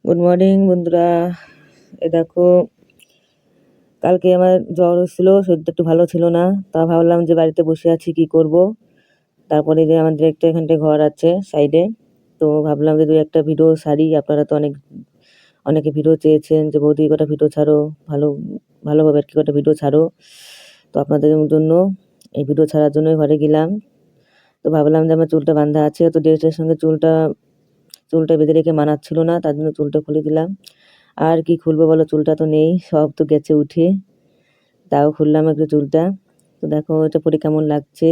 Good morning বন্ধুরা। এ দেখো, কালকে আমার জ্বর হচ্ছিল, শরীরটা একটু ভালো ছিল না। তা ভাবলাম যে বাড়িতে বসে আছি কি করব। তারপরে যে আমাদের একটা এখানটায় ঘর আছে সাইডে, তো ভাবলাম যে ২-১টা ভিডিও ছাড়ি। আপনারা তো অনেকে ভিডিও চেয়েছেন যে বৌদি কটা ভিডিও ছাড়ো, ভালোভাবে আর কি কটা ভিডিও ছাড়ো। তো আপনাদের জন্য এই ভিডিও ছাড়ার জন্যই ঘরে গেলাম। তো ভাবলাম যে আমার চুলটা বাঁধা আছে, তো ড্রেসের সঙ্গে চুলটা বেঁধে রেখে মানাচ্ছিল না, তার জন্য চুলটা খুলে দিলাম। আর কি খুলবো বলো, চুলটা তো নেই, সব তো গেছে উঠে। তাও খুললাম একটু চুলটা। তো দেখো এটা পরে কেমন লাগছে।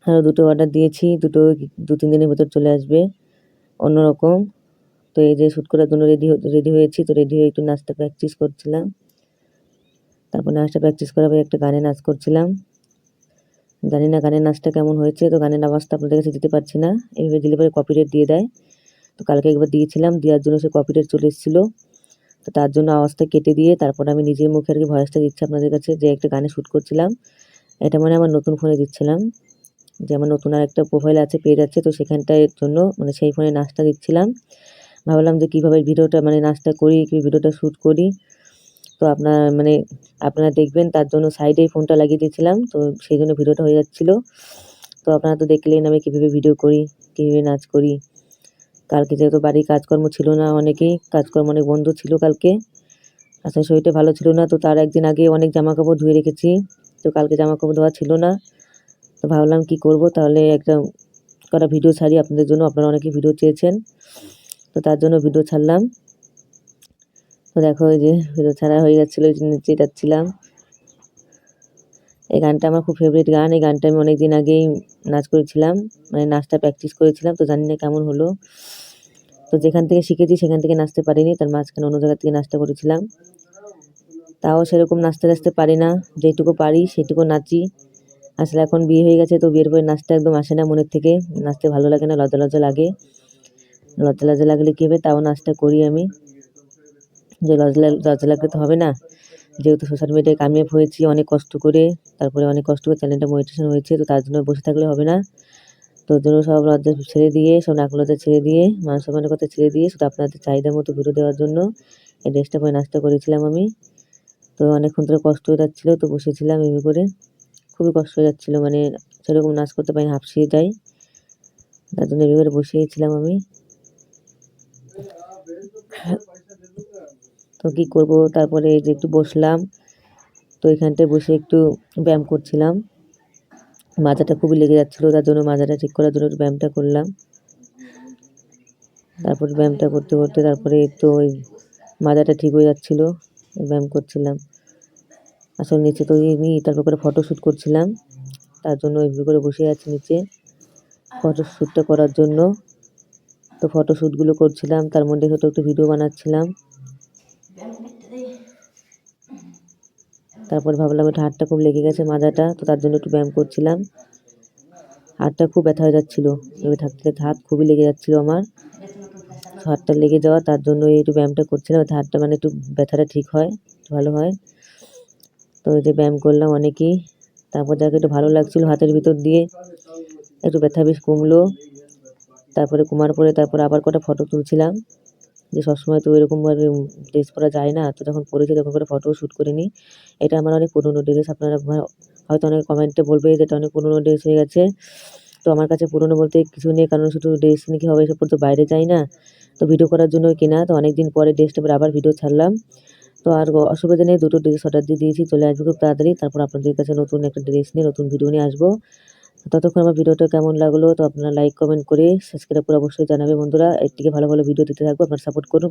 আরও দুটো অর্ডার দিয়েছি, 2-3 দিনের ভেতর চলে আসবে অন্যরকম। তো এই যে শ্যুট করার জন্য রেডি হয়েছি। তো রেডি হয়ে একটু নাচটা প্র্যাকটিস করছিলাম। তারপর নাচটা প্র্যাকটিস করার পরে একটা গানে নাচ করছিলাম। জানি না গানের নাচটা কেমন হয়েছে। তো গানের আওয়াজটা আপনাদের কাছে দিতে পারছি না, এইভাবে দিলে পরে কপিরাইট দিয়ে দেয়। তো কালকে একবার দিয়েছিলাম, দেওয়ার জন্য সে কপিরাইট চলে এসেছিলো। তো তার জন্য আওয়াজটা কেটে দিয়ে তারপর আমি নিজের মুখে আর কি ভয়েসটা দিচ্ছি আপনাদের কাছে, যে একটা গানে শ্যুট করছিলাম। এটা মানে আমার নতুন ফোনে দিচ্ছিলাম, যে আমার নতুন আর একটা প্রোফাইল আছে, পেজ আছে। তো সেখানটায় জন্য মানে সেই ফোনে নাচটা দিচ্ছিলাম। ভাবলাম যে কীভাবে ভিডিওটা মানে নাচটা করি, কী ভিডিওটা শ্যুট করি। তো আপনারা দেখবেন, তার জন্য সাইডেই ফোনটা লাগিয়ে দিয়েছিলাম। তো সেই জন্য ভিডিওটা হয়ে যাচ্ছিলো। তো আপনারা তো দেখলেন আমি কীভাবে ভিডিও করি, কীভাবে নাচ করি। কালকে যেহেতু বাড়ির কাজকর্ম ছিল না, অনেক বন্ধ ছিল কালকে। আসলে শরীরটা ভালো ছিল না, তো তার একদিন আগে অনেক জামাকাপড় ধুয়ে রেখেছি। তো কালকে জামাকাপড় ধোয়া ছিল না। তো ভাবলাম কি করব, তাহলে কটা ভিডিও ছাড়ি আপনাদের জন্য। আপনারা অনেকে ভিডিও চেয়েছেন, তো তার জন্য ভিডিও ছাড়লাম। তো দেখো এই যে ভিডিও ছাড়া হয়ে যাচ্ছিলো, নিচে যাচ্ছিলাম। এই গানটা আমার খুব ফেভারিট গান। এই গানটা আমি অনেক দিন আগেই নাচ করেছিলাম, মানে নাচটা প্র্যাকটিস করেছিলাম। তো জানি না কেমন হলো। তো যেখান থেকে শিখেছি সেখান থেকে নাচতে পারিনি, তার মাঝখানে অন্য জায়গা থেকে নাচটা করেছিলাম। তাও সেরকম নাচতে পারি না, যেটুকু পারি সেটুকু নাচি। আসলে এখন বিয়ে হয়ে গেছে, তো বিয়ের পরে নাচটা একদম আসে না মনের থেকে, নাচতে ভালো লাগে না, লজ্জা লাগে। লজ্জা লাগলে কী হবে, তাও নাচটা করি আমি। যে লজ্জা লাগলে তো হবে না, যেহেতু সোশ্যাল মিডিয়ায় কামিয়াব হয়েছি অনেক কষ্ট করে, তারপরে অনেক কষ্ট করে চ্যানেলটা মনিটাইজেশন হয়েছে। তো তার জন্য বসে থাকলে হবে না। তো ওর জন্য সব লজ্জা ছেড়ে দিয়ে, সব নাক-লজ্জা ছেড়ে দিয়ে, মান-সম্মানের কথা ছেড়ে দিয়ে শুধু আপনাদের চাহিদা মতো ভিডিও দেওয়ার জন্য এই ড্রেসটা পরে নাচটা করেছিলাম আমি। তো অনেকক্ষণ ধরে কষ্ট হয়ে যাচ্ছিলো, তো বসেছিলাম এমনি করে। খুবই কষ্ট হয়ে যাচ্ছিলো, মানে সেরকম নাচ করতে পারি না, হাঁপসিয়ে যাই। তার জন্য এমনি করে বসেছিলাম আমি। তো কী করব, তারপরে এই যে একটু বসলাম। তো এখানটায় বসে একটু ব্যায়াম করছিলাম। মাজাটা খুবই লেগে যাচ্ছিলো, তার জন্য মাজাটা ঠিক করার জন্য একটু ব্যায়ামটা করলাম। তারপর ব্যায়ামটা করতে তারপরে তো ওই মাজাটা ঠিক হয়ে যাচ্ছিলো, ব্যায়াম করছিলাম। আসলে নিচে তো তারপর করে ফটোশ্যুট করছিলাম, তার জন্য এমনি করে বসে আছি নিচে ফটোশ্যুটটা করার জন্য। তো ফটোশ্যুটগুলো করছিলাম, তার মধ্যে হয়তো একটু ভিডিও বানাচ্ছিলাম। তারপর ভাবলাম একটু হাতটা খুব লেগে গেছে মাজাটা, তো তার জন্য একটু ব্যায়াম করছিলাম। হাতটা খুব ব্যথা হয়ে যাচ্ছিলো, এভাবে থাকতে হাত খুবই লেগে যাচ্ছিলো আমার। হাতটা লেগে যাওয়া, তার জন্য একটু ব্যায়ামটা করছিলাম, হাতটা মানে একটু ব্যথাটা ঠিক হয়, ভালো হয়। তো এই যে ব্যায়াম করলাম অনেকই। তারপর যাকে একটু ভালো লাগছিলো, হাতের ভিতর দিয়ে একটু ব্যথা বেশ কমলো। তারপরে কমার পরে আবার কটা ফটো তুলছিলাম, যে সবসময় তো এরকমভাবে ড্রেস পরা যায় না। তো যখন পরেছি তখন করে ফটোও শ্যুট করে নিই। এটা আমার অনেক পুরনো ড্রেস। আপনারা হয়তো অনেকে কমেন্টে বলবে যে এটা অনেক পুরনো ড্রেস হয়ে গেছে। তো আমার কাছে পুরনো বলতে কিছু নেই, কারণ শুধু ড্রেস নিয়ে কী হবে, এসব পরে তো বাইরে যাই না। তো ভিডিও করার জন্যই কেনা। তো অনেক দিন পরে ড্রেসটা পরে আবার ভিডিও ছাড়লাম। তো আর অসুবিধা নেই, 2টো ড্রেস অর্ডার দিয়ে দিয়েছি, চলে আসবে খুব তাড়াতাড়ি। তারপর আপনাদের কাছে নতুন একটা ড্রেস নিয়ে নতুন ভিডিও নিয়ে আসবো। ততক্ষণ আমার ভিডিওটা কেমন লাগলো, তো আপনারা লাইক কমেন্ট করে সাবস্ক্রাইব করে অবশ্যই জানাবে বন্ধুরা। এর থেকে ভালো ভিডিও দিতে থাকবো, আপনারা সাপোর্ট করুন।